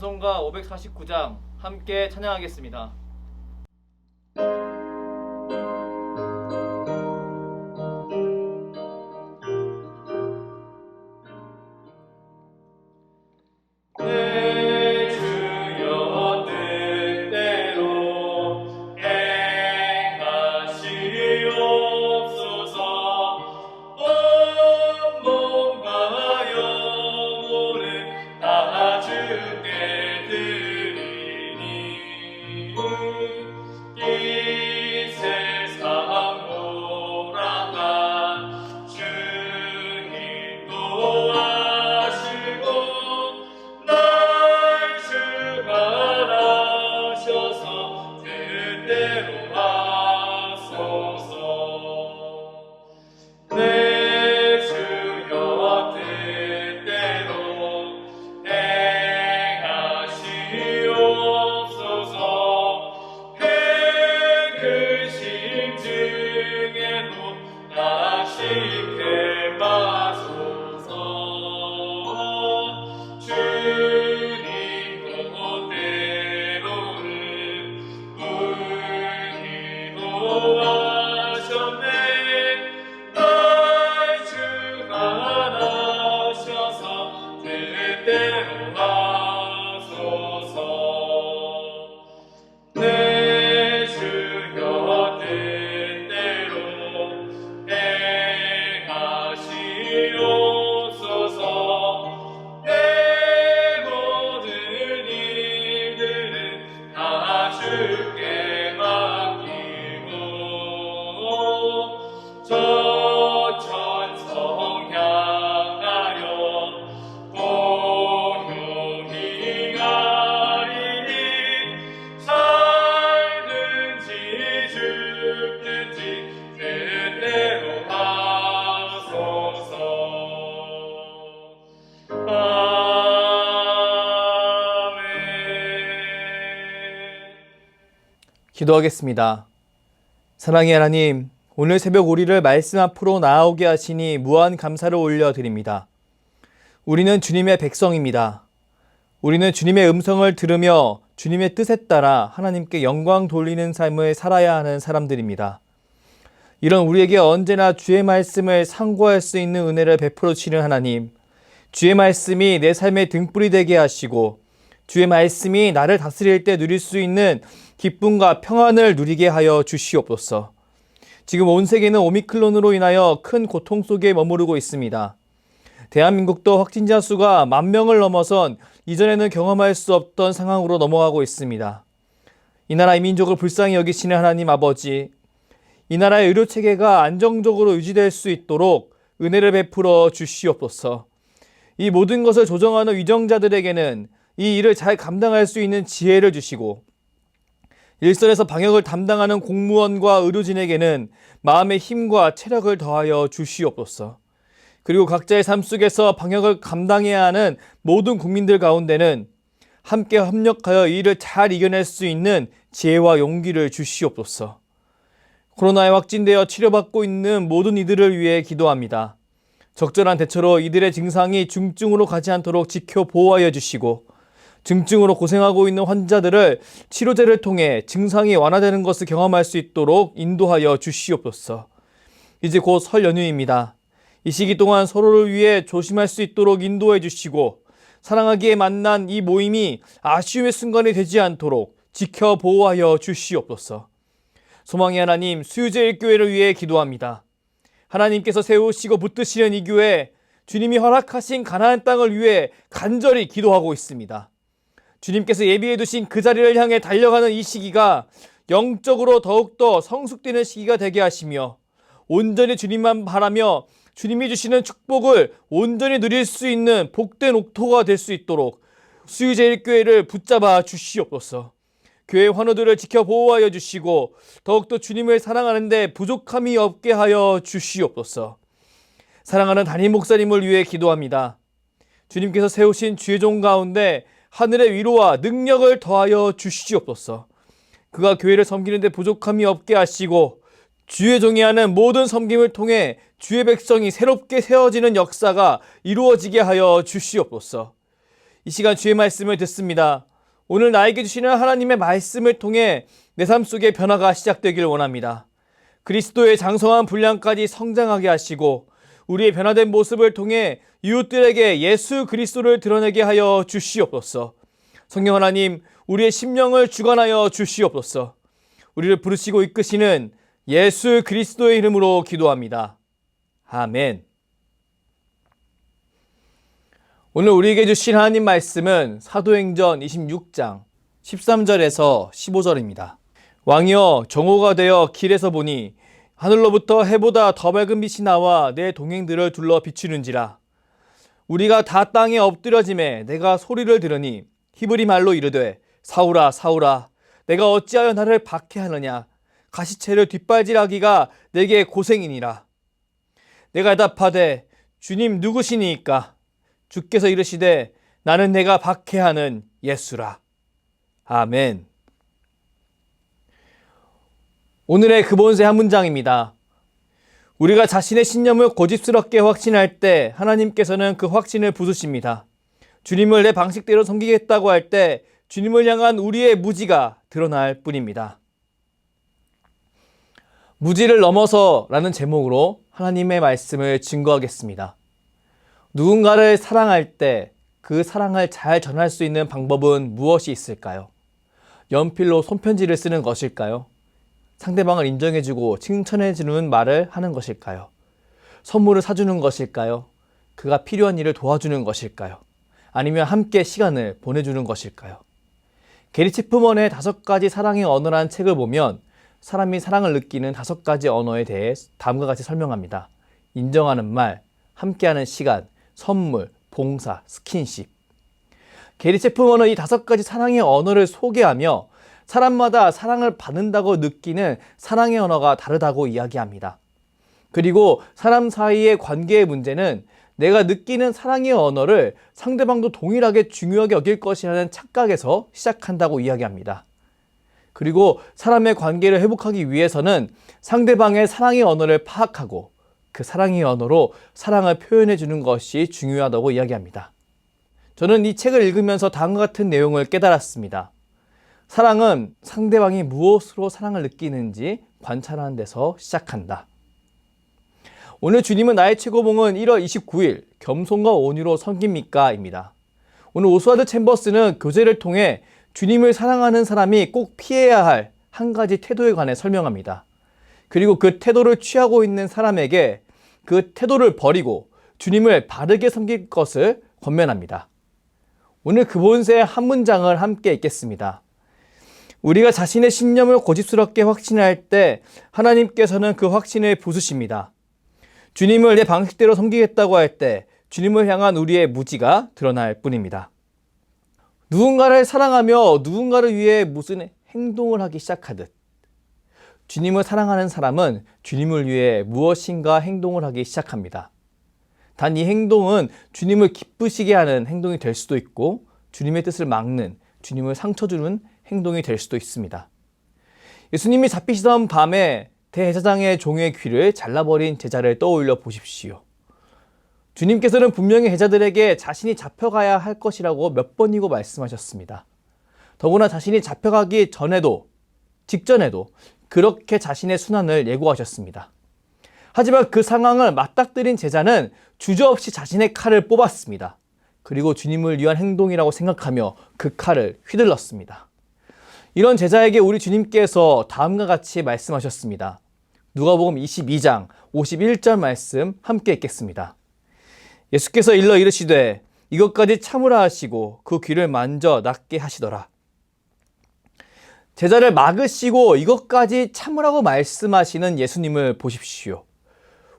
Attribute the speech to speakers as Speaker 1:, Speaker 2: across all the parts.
Speaker 1: 찬송가 549장 함께 찬양하겠습니다. 기도하겠습니다. 사랑의 하나님, 오늘 새벽 우리를 말씀 앞으로 나아오게 하시니 무한 감사를 올려드립니다. 우리는 주님의 백성입니다. 우리는 주님의 음성을 들으며 주님의 뜻에 따라 하나님께 영광 돌리는 삶을 살아야 하는 사람들입니다. 이런 우리에게 언제나 주의 말씀을 상고할 수 있는 은혜를 베풀어 주시는 하나님, 주의 말씀이 내 삶의 등불이 되게 하시고 주의 말씀이 나를 다스릴 때 누릴 수 있는 기쁨과 평안을 누리게 하여 주시옵소서. 지금 온 세계는 오미크론으로 인하여 큰 고통 속에 머무르고 있습니다. 대한민국도 확진자 수가 10,000명을 넘어선 이전에는 경험할 수 없던 상황으로 넘어가고 있습니다. 이 나라의 민족을 불쌍히 여기시는 하나님 아버지, 이 나라의 의료체계가 안정적으로 유지될 수 있도록 은혜를 베풀어 주시옵소서. 이 모든 것을 조정하는 위정자들에게는 이 일을 잘 감당할 수 있는 지혜를 주시고, 일선에서 방역을 담당하는 공무원과 의료진에게는 마음의 힘과 체력을 더하여 주시옵소서. 그리고 각자의 삶 속에서 방역을 감당해야 하는 모든 국민들 가운데는 함께 협력하여 이 일을 잘 이겨낼 수 있는 지혜와 용기를 주시옵소서. 코로나에 확진되어 치료받고 있는 모든 이들을 위해 기도합니다. 적절한 대처로 이들의 증상이 중증으로 가지 않도록 지켜 보호하여 주시고, 증증으로 고생하고 있는 환자들을 치료제를 통해 증상이 완화되는 것을 경험할 수 있도록 인도하여 주시옵소서. 이제 곧 설 연휴입니다. 이 시기 동안 서로를 위해 조심할 수 있도록 인도해 주시고, 사랑하기에 만난 이 모임이 아쉬움의 순간이 되지 않도록 지켜 보호하여 주시옵소서. 소망의 하나님, 수유제 1교회를 위해 기도합니다. 하나님께서 세우시고 붙드시는 이 교회, 주님이 허락하신 가나안 땅을 위해 간절히 기도하고 있습니다. 주님께서 예비해 두신 그 자리를 향해 달려가는 이 시기가 영적으로 더욱더 성숙되는 시기가 되게 하시며, 온전히 주님만 바라며 주님이 주시는 축복을 온전히 누릴 수 있는 복된 옥토가 될 수 있도록 수유제 1교회를 붙잡아 주시옵소서. 교회 환우들을 지켜 보호하여 주시고, 더욱더 주님을 사랑하는 데 부족함이 없게 하여 주시옵소서. 사랑하는 담임 목사님을 위해 기도합니다. 주님께서 세우신 주의 종 가운데 하늘의 위로와 능력을 더하여 주시옵소서. 그가 교회를 섬기는 데 부족함이 없게 하시고, 주의 종이 하는 모든 섬김을 통해 주의 백성이 새롭게 세워지는 역사가 이루어지게 하여 주시옵소서. 이 시간 주의 말씀을 듣습니다. 오늘 나에게 주시는 하나님의 말씀을 통해 내 삶 속에 변화가 시작되길 원합니다. 그리스도의 장성한 분량까지 성장하게 하시고 우리의 변화된 모습을 통해 이웃들에게 예수 그리스도를 드러내게 하여 주시옵소서. 성령 하나님, 우리의 심령을 주관하여 주시옵소서. 우리를 부르시고 이끄시는 예수 그리스도의 이름으로 기도합니다. 아멘. 오늘 우리에게 주신 하나님 말씀은 사도행전 26장 13절에서 15절입니다. 왕이여, 정오가 되어 길에서 보니 하늘로부터 해보다 더 밝은 빛이 나와 내 동행들을 둘러 비추는지라. 우리가 다 땅에 엎드려짐에 내가 소리를 들으니 히브리 말로 이르되 사울아 사울아 내가 어찌하여 나를 박해하느냐. 가시체를 뒷발질하기가 내게 고생이니라. 내가 답하되 주님 누구시니이까? 주께서 이르시되 나는 내가 박해하는 예수라. 아멘. 오늘의 근본세 한 문장입니다. 우리가 자신의 신념을 고집스럽게 확신할 때 하나님께서는 그 확신을 부수십니다. 주님을 내 방식대로 섬기겠다고 할 때 주님을 향한 우리의 무지가 드러날 뿐입니다. 무지를 넘어서라는 제목으로 하나님의 말씀을 증거하겠습니다. 누군가를 사랑할 때 그 사랑을 잘 전할 수 있는 방법은 무엇이 있을까요? 연필로 손편지를 쓰는 것일까요? 상대방을 인정해주고 칭찬해주는 말을 하는 것일까요? 선물을 사주는 것일까요? 그가 필요한 일을 도와주는 것일까요? 아니면 함께 시간을 보내주는 것일까요? 게리 체프먼의 5가지 사랑의 언어라는 책을 보면 사람이 사랑을 느끼는 5가지 언어에 대해 다음과 같이 설명합니다. 인정하는 말, 함께하는 시간, 선물, 봉사, 스킨십. 게리 체프먼은 이 5가지 사랑의 언어를 소개하며 사람마다 사랑을 받는다고 느끼는 사랑의 언어가 다르다고 이야기합니다. 그리고 사람 사이의 관계의 문제는 내가 느끼는 사랑의 언어를 상대방도 동일하게 중요하게 여길 것이라는 착각에서 시작한다고 이야기합니다. 그리고 사람의 관계를 회복하기 위해서는 상대방의 사랑의 언어를 파악하고 그 사랑의 언어로 사랑을 표현해 주는 것이 중요하다고 이야기합니다. 저는 이 책을 읽으면서 다음과 같은 내용을 깨달았습니다. 사랑은 상대방이 무엇으로 사랑을 느끼는지 관찰하는 데서 시작한다. 오늘 주님은 나의 최고봉은 1월 29일 겸손과 온유로 섬깁니까? 입니다. 오늘 오스왈드 챔버스는 교제를 통해 주님을 사랑하는 사람이 꼭 피해야 할 한 가지 태도에 관해 설명합니다. 그리고 그 태도를 취하고 있는 사람에게 그 태도를 버리고 주님을 바르게 섬길 것을 권면합니다. 오늘 근본세의 한 문장을 함께 읽겠습니다. 우리가 자신의 신념을 고집스럽게 확신할 때 하나님께서는 그 확신을 부수십니다. 주님을 내 방식대로 섬기겠다고 할 때 주님을 향한 우리의 무지가 드러날 뿐입니다. 누군가를 사랑하며 누군가를 위해 무슨 행동을 하기 시작하듯 주님을 사랑하는 사람은 주님을 위해 무엇인가 행동을 하기 시작합니다. 단 이 행동은 주님을 기쁘시게 하는 행동이 될 수도 있고 주님의 뜻을 막는, 주님을 상처 주는 행동이 될 수도 있습니다. 예수님이 잡히시던 밤에 대제사장의 종의 귀를 잘라버린 제자를 떠올려 보십시오. 주님께서는 분명히 제자들에게 자신이 잡혀가야 할 것이라고 몇 번이고 말씀하셨습니다. 더구나 자신이 잡혀가기 전에도, 직전에도 그렇게 자신의 순환을 예고하셨습니다. 하지만 그 상황을 맞닥뜨린 제자는 주저없이 자신의 칼을 뽑았습니다. 그리고 주님을 위한 행동이라고 생각하며 그 칼을 휘둘렀습니다. 이런 제자에게 우리 주님께서 다음과 같이 말씀하셨습니다. 누가복음 22장 51절 말씀 함께 읽겠습니다. 예수께서 일러 이르시되 이것까지 참으라 하시고 그 귀를 만져 낫게 하시더라. 제자를 막으시고 이것까지 참으라고 말씀하시는 예수님을 보십시오.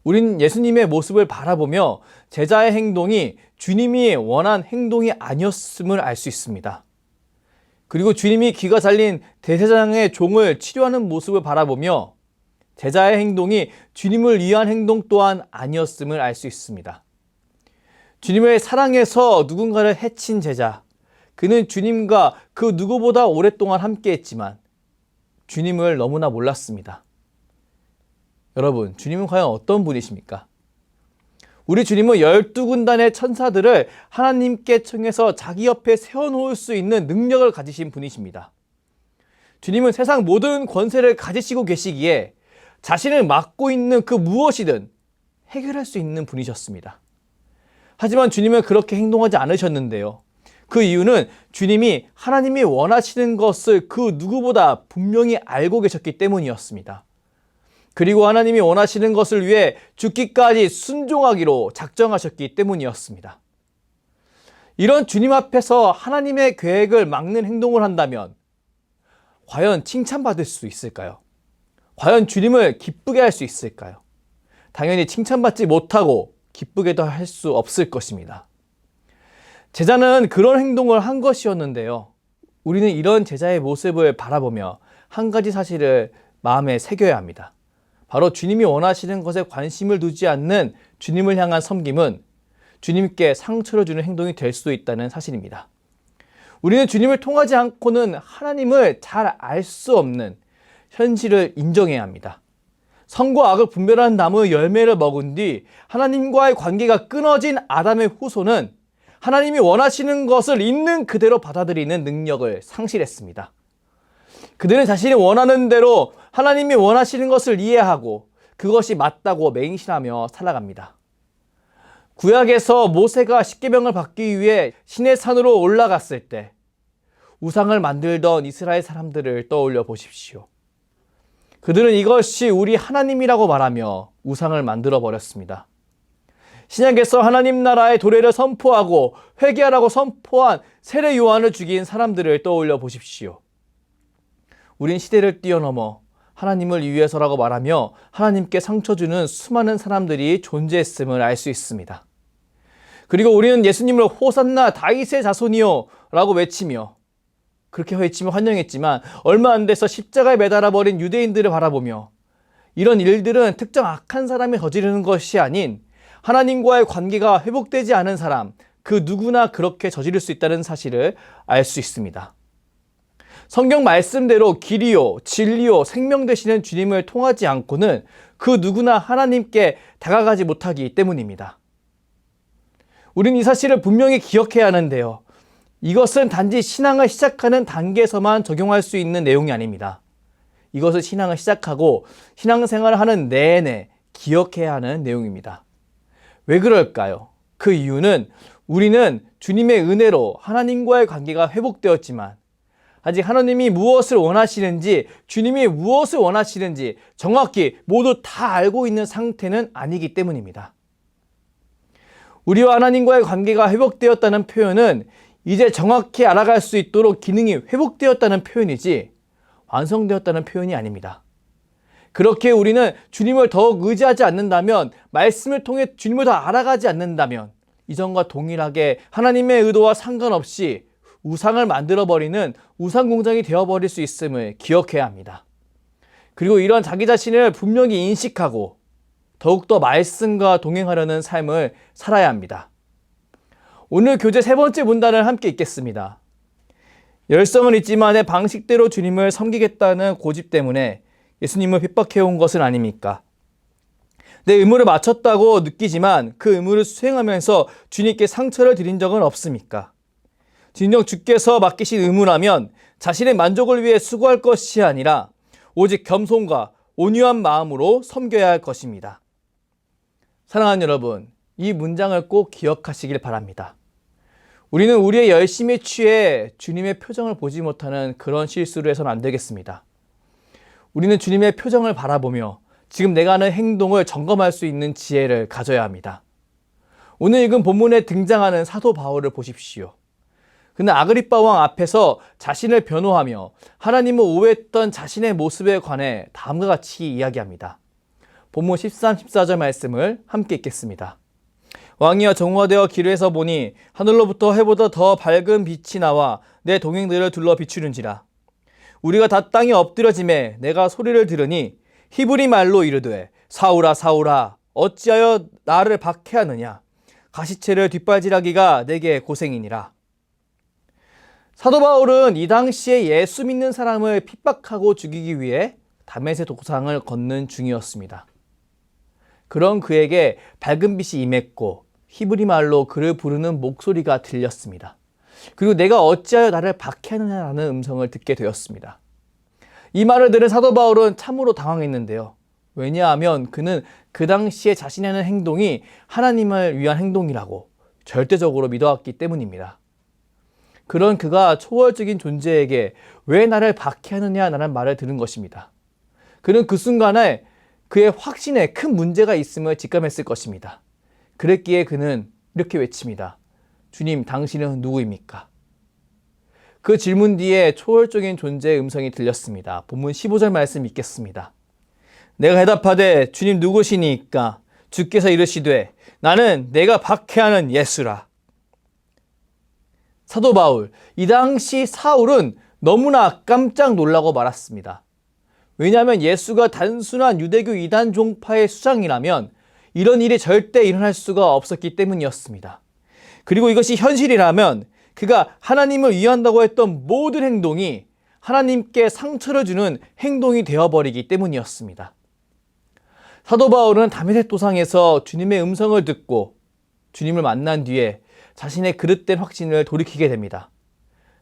Speaker 1: 우린 예수님의 모습을 바라보며 제자의 행동이 주님이 원한 행동이 아니었음을 알 수 있습니다. 그리고 주님이 귀가 잘린 대제사장의 종을 치료하는 모습을 바라보며 제자의 행동이 주님을 위한 행동 또한 아니었음을 알 수 있습니다. 주님을 사랑해서 누군가를 해친 제자, 그는 주님과 그 누구보다 오랫동안 함께했지만 주님을 너무나 몰랐습니다. 여러분, 주님은 과연 어떤 분이십니까? 우리 주님은 12군단의 천사들을 하나님께 청해서 자기 옆에 세워놓을 수 있는 능력을 가지신 분이십니다. 주님은 세상 모든 권세를 가지시고 계시기에 자신을 맡고 있는 그 무엇이든 해결할 수 있는 분이셨습니다. 하지만 주님은 그렇게 행동하지 않으셨는데요. 그 이유는 주님이 하나님이 원하시는 것을 그 누구보다 분명히 알고 계셨기 때문이었습니다. 그리고 하나님이 원하시는 것을 위해 죽기까지 순종하기로 작정하셨기 때문이었습니다. 이런 주님 앞에서 하나님의 계획을 막는 행동을 한다면 과연 칭찬받을 수 있을까요? 과연 주님을 기쁘게 할 수 있을까요? 당연히 칭찬받지 못하고 기쁘게도 할 수 없을 것입니다. 제자는 그런 행동을 한 것이었는데요. 우리는 이런 제자의 모습을 바라보며 한 가지 사실을 마음에 새겨야 합니다. 바로 주님이 원하시는 것에 관심을 두지 않는 주님을 향한 섬김은 주님께 상처를 주는 행동이 될 수도 있다는 사실입니다. 우리는 주님을 통하지 않고는 하나님을 잘 알 수 없는 현실을 인정해야 합니다. 선과 악을 분별하는 나무의 열매를 먹은 뒤 하나님과의 관계가 끊어진 아담의 후손은 하나님이 원하시는 것을 있는 그대로 받아들이는 능력을 상실했습니다. 그들은 자신이 원하는 대로 하나님이 원하시는 것을 이해하고 그것이 맞다고 맹신하며 살아갑니다. 구약에서 모세가 십계명을 받기 위해 시내산으로 올라갔을 때 우상을 만들던 이스라엘 사람들을 떠올려 보십시오. 그들은 이것이 우리 하나님이라고 말하며 우상을 만들어 버렸습니다. 신약에서 하나님 나라의 도래를 선포하고 회개하라고 선포한 세례 요한을 죽인 사람들을 떠올려 보십시오. 우린 시대를 뛰어넘어 하나님을 위해서라고 말하며 하나님께 상처 주는 수많은 사람들이 존재했음을 알 수 있습니다. 그리고 우리는 예수님을 호산나 다윗의 자손이요 라고 외치며 그렇게 외치며 환영했지만 얼마 안 돼서 십자가에 매달아 버린 유대인들을 바라보며 이런 일들은 특정 악한 사람이 저지르는 것이 아닌 하나님과의 관계가 회복되지 않은 사람, 그 누구나 그렇게 저지를 수 있다는 사실을 알 수 있습니다. 성경 말씀대로 길이요, 진리요, 생명 되시는 주님을 통하지 않고는 그 누구나 하나님께 다가가지 못하기 때문입니다. 우린 이 사실을 분명히 기억해야 하는데요. 이것은 단지 신앙을 시작하는 단계에서만 적용할 수 있는 내용이 아닙니다. 이것을 신앙을 시작하고 신앙생활을 하는 내내 기억해야 하는 내용입니다. 왜 그럴까요? 그 이유는 우리는 주님의 은혜로 하나님과의 관계가 회복되었지만 아직 하나님이 무엇을 원하시는지, 주님이 무엇을 원하시는지 정확히 모두 다 알고 있는 상태는 아니기 때문입니다. 우리와 하나님과의 관계가 회복되었다는 표현은 이제 정확히 알아갈 수 있도록 기능이 회복되었다는 표현이지 완성되었다는 표현이 아닙니다. 그렇게 우리는 주님을 더욱 의지하지 않는다면, 말씀을 통해 주님을 더 알아가지 않는다면 이전과 동일하게 하나님의 의도와 상관없이 우상을 만들어버리는 우상공장이 되어버릴 수 있음을 기억해야 합니다. 그리고 이런 자기 자신을 분명히 인식하고 더욱더 말씀과 동행하려는 삶을 살아야 합니다. 오늘 교재 세 번째 문단을 함께 읽겠습니다. 열성은 있지만 내 방식대로 주님을 섬기겠다는 고집 때문에 예수님을 핍박해온 것은 아닙니까? 내 의무를 마쳤다고 느끼지만 그 의무를 수행하면서 주님께 상처를 드린 적은 없습니까? 진정 주께서 맡기신 의무라면 자신의 만족을 위해 수고할 것이 아니라 오직 겸손과 온유한 마음으로 섬겨야 할 것입니다. 사랑하는 여러분, 이 문장을 꼭 기억하시길 바랍니다. 우리는 우리의 열심에 취해 주님의 표정을 보지 못하는 그런 실수를 해서는 안 되겠습니다. 우리는 주님의 표정을 바라보며 지금 내가 하는 행동을 점검할 수 있는 지혜를 가져야 합니다. 오늘 읽은 본문에 등장하는 사도 바울을 보십시오. 그는 아그리빠 왕 앞에서 자신을 변호하며 하나님을 오해했던 자신의 모습에 관해 다음과 같이 이야기합니다. 본문 13, 14절 말씀을 함께 읽겠습니다. 왕이여 정화되어 기르에서 보니 하늘로부터 해보다 더 밝은 빛이 나와 내 동행들을 둘러 비추는지라. 우리가 다 땅에 엎드려짐에 내가 소리를 들으니 히브리 말로 이르되 사울아 사울아 어찌하여 나를 박해하느냐. 가시체를 뒷발질하기가 내게 고생이니라. 사도 바울은 이 당시에 예수 믿는 사람을 핍박하고 죽이기 위해 다메섹 도상을 걷는 중이었습니다. 그런 그에게 밝은 빛이 임했고 히브리 말로 그를 부르는 목소리가 들렸습니다. 그리고 내가 어찌하여 나를 박해하느냐라는 음성을 듣게 되었습니다. 이 말을 들은 사도 바울은 참으로 당황했는데요. 왜냐하면 그는 그 당시에 자신이 하는 행동이 하나님을 위한 행동이라고 절대적으로 믿어왔기 때문입니다. 그런 그가 초월적인 존재에게 왜 나를 박해하느냐라는 말을 들은 것입니다. 그는 그 순간에 그의 확신에 큰 문제가 있음을 직감했을 것입니다. 그랬기에 그는 이렇게 외칩니다. 주님, 당신은 누구입니까? 그 질문 뒤에 초월적인 존재의 음성이 들렸습니다. 본문 15절 말씀 읽겠습니다. 내가 대답하되 주님 누구시니까? 주께서 이르시되 나는 내가 박해하는 예수라. 사도 바울, 이 당시 사울은 너무나 깜짝 놀라고 말았습니다. 왜냐하면 예수가 단순한 유대교 이단 종파의 수장이라면 이런 일이 절대 일어날 수가 없었기 때문이었습니다. 그리고 이것이 현실이라면 그가 하나님을 위한다고 했던 모든 행동이 하나님께 상처를 주는 행동이 되어버리기 때문이었습니다. 사도 바울은 다메섹 도상에서 주님의 음성을 듣고 주님을 만난 뒤에 자신의 그릇된 확신을 돌이키게 됩니다.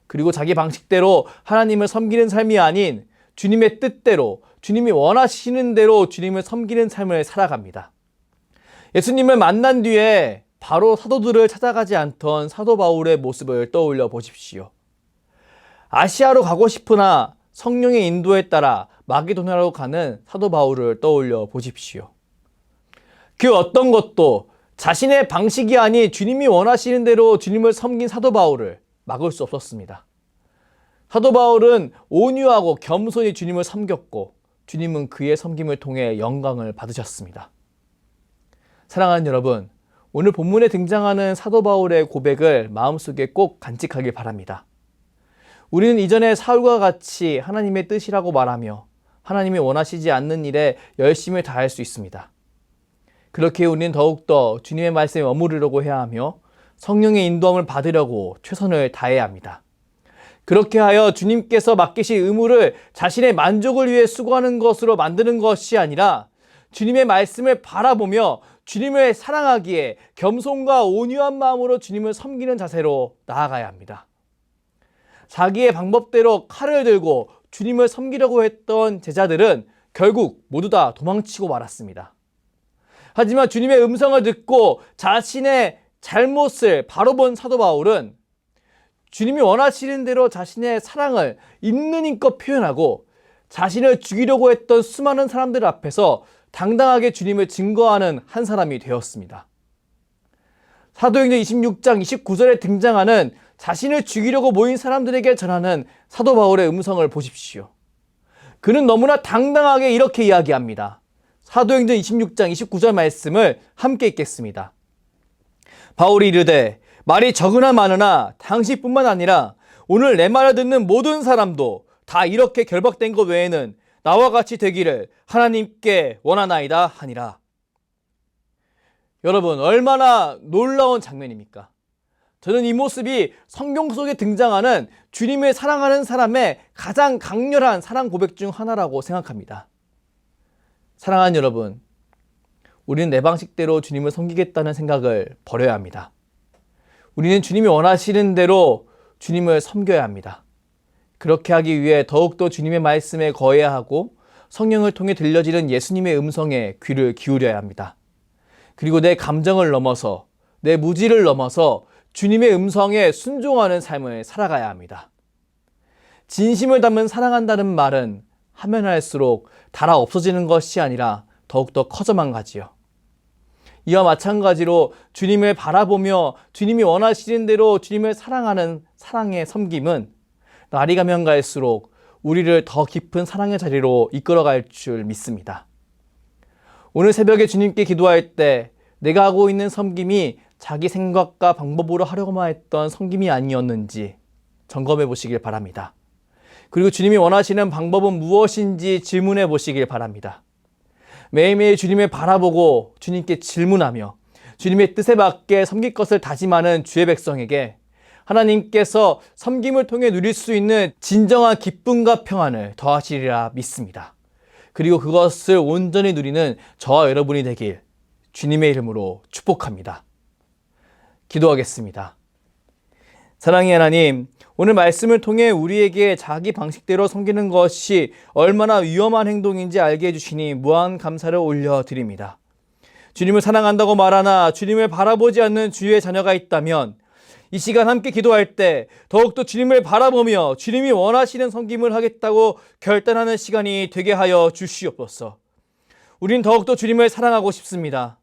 Speaker 1: 그리고 자기 방식대로 하나님을 섬기는 삶이 아닌 주님의 뜻대로, 주님이 원하시는 대로 주님을 섬기는 삶을 살아갑니다. 예수님을 만난 뒤에 바로 사도들을 찾아가지 않던 사도 바울의 모습을 떠올려 보십시오. 아시아로 가고 싶으나 성령의 인도에 따라 마게도냐로 가는 사도 바울을 떠올려 보십시오. 그 어떤 것도 자신의 방식이 아닌 주님이 원하시는 대로 주님을 섬긴 사도 바울을 막을 수 없었습니다. 사도 바울은 온유하고 겸손히 주님을 섬겼고 주님은 그의 섬김을 통해 영광을 받으셨습니다. 사랑하는 여러분, 오늘 본문에 등장하는 사도 바울의 고백을 마음속에 꼭 간직하길 바랍니다. 우리는 이전에 사울과 같이 하나님의 뜻이라고 말하며 하나님이 원하시지 않는 일에 열심을 다할 수 있습니다. 그렇게 우리는 더욱더 주님의 말씀에 머무르려고 해야 하며 성령의 인도함을 받으려고 최선을 다해야 합니다. 그렇게 하여 주님께서 맡기신 의무를 자신의 만족을 위해 수고하는 것으로 만드는 것이 아니라 주님의 말씀을 바라보며 주님을 사랑하기에 겸손과 온유한 마음으로 주님을 섬기는 자세로 나아가야 합니다. 자기의 방법대로 칼을 들고 주님을 섬기려고 했던 제자들은 결국 모두 다 도망치고 말았습니다. 하지만 주님의 음성을 듣고 자신의 잘못을 바로 본 사도 바울은 주님이 원하시는 대로 자신의 사랑을 있는 힘껏 표현하고 자신을 죽이려고 했던 수많은 사람들 앞에서 당당하게 주님을 증거하는 한 사람이 되었습니다. 사도행전 26장 29절에 등장하는 자신을 죽이려고 모인 사람들에게 전하는 사도 바울의 음성을 보십시오. 그는 너무나 당당하게 이렇게 이야기합니다. 사도행전 26장 29절 말씀을 함께 읽겠습니다. 바울이 이르되 말이 적으나 많으나 당신뿐만 아니라 오늘 내 말을 듣는 모든 사람도 다 이렇게 결박된 것 외에는 나와 같이 되기를 하나님께 원하나이다 하니라. 여러분, 얼마나 놀라운 장면입니까? 저는 이 모습이 성경 속에 등장하는 주님을 사랑하는 사람의 가장 강렬한 사랑 고백 중 하나라고 생각합니다. 사랑하는 여러분, 우리는 내 방식대로 주님을 섬기겠다는 생각을 버려야 합니다. 우리는 주님이 원하시는 대로 주님을 섬겨야 합니다. 그렇게 하기 위해 더욱더 주님의 말씀에 거해야 하고 성령을 통해 들려지는 예수님의 음성에 귀를 기울여야 합니다. 그리고 내 감정을 넘어서 내 무지를 넘어서 주님의 음성에 순종하는 삶을 살아가야 합니다. 진심을 담은 사랑한다는 말은 하면 할수록 달아 없어지는 것이 아니라 더욱더 커져만 가지요. 이와 마찬가지로 주님을 바라보며 주님이 원하시는 대로 주님을 사랑하는 사랑의 섬김은 날이 가면 갈수록 우리를 더 깊은 사랑의 자리로 이끌어갈 줄 믿습니다. 오늘 새벽에 주님께 기도할 때 내가 하고 있는 섬김이 자기 생각과 방법으로 하려고만 했던 섬김이 아니었는지 점검해 보시길 바랍니다. 그리고 주님이 원하시는 방법은 무엇인지 질문해 보시길 바랍니다. 매일매일 주님을 바라보고 주님께 질문하며 주님의 뜻에 맞게 섬길 것을 다짐하는 주의 백성에게 하나님께서 섬김을 통해 누릴 수 있는 진정한 기쁨과 평안을 더하시리라 믿습니다. 그리고 그것을 온전히 누리는 저와 여러분이 되길 주님의 이름으로 축복합니다. 기도하겠습니다. 사랑의 하나님, 오늘 말씀을 통해 우리에게 자기 방식대로 섬기는 것이 얼마나 위험한 행동인지 알게 해주시니 무한 감사를 올려드립니다. 주님을 사랑한다고 말하나 주님을 바라보지 않는 주의 자녀가 있다면 이 시간 함께 기도할 때 더욱더 주님을 바라보며 주님이 원하시는 섬김을 하겠다고 결단하는 시간이 되게 하여 주시옵소서. 우린 더욱더 주님을 사랑하고 싶습니다.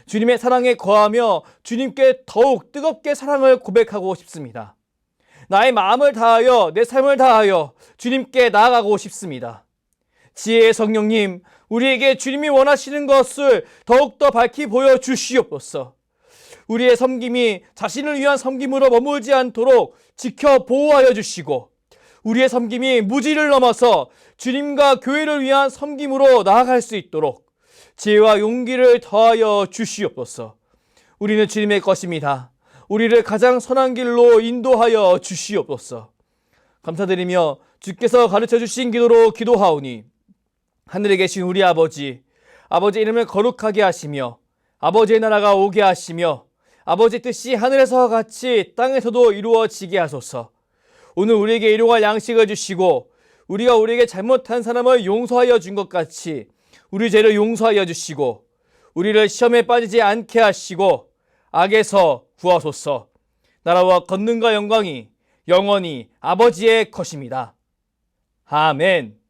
Speaker 1: 주님의 사랑에 거하며 주님께 더욱 뜨겁게 사랑을 고백하고 싶습니다. 나의 마음을 다하여 내 삶을 다하여 주님께 나아가고 싶습니다. 지혜의 성령님, 우리에게 주님이 원하시는 것을 더욱더 밝히 보여주시옵소서. 우리의 섬김이 자신을 위한 섬김으로 머물지 않도록 지켜 보호하여 주시고 우리의 섬김이 무지를 넘어서 주님과 교회를 위한 섬김으로 나아갈 수 있도록 지혜와 용기를 더하여 주시옵소서. 우리는 주님의 것입니다. 우리를 가장 선한 길로 인도하여 주시옵소서. 감사드리며 주께서 가르쳐 주신 기도로 기도하오니 하늘에 계신 우리 아버지 이름을 거룩하게 하시며 아버지의 나라가 오게 하시며 아버지 뜻이 하늘에서와 같이 땅에서도 이루어지게 하소서. 오늘 우리에게 일용할 양식을 주시고 우리가 우리에게 잘못한 사람을 용서하여 준 것 같이 우리 죄를 용서하여 주시고 우리를 시험에 빠지지 않게 하시고 악에서 구하소서. 나라와 권능과 영광이 영원히 아버지의 것입니다. 아멘.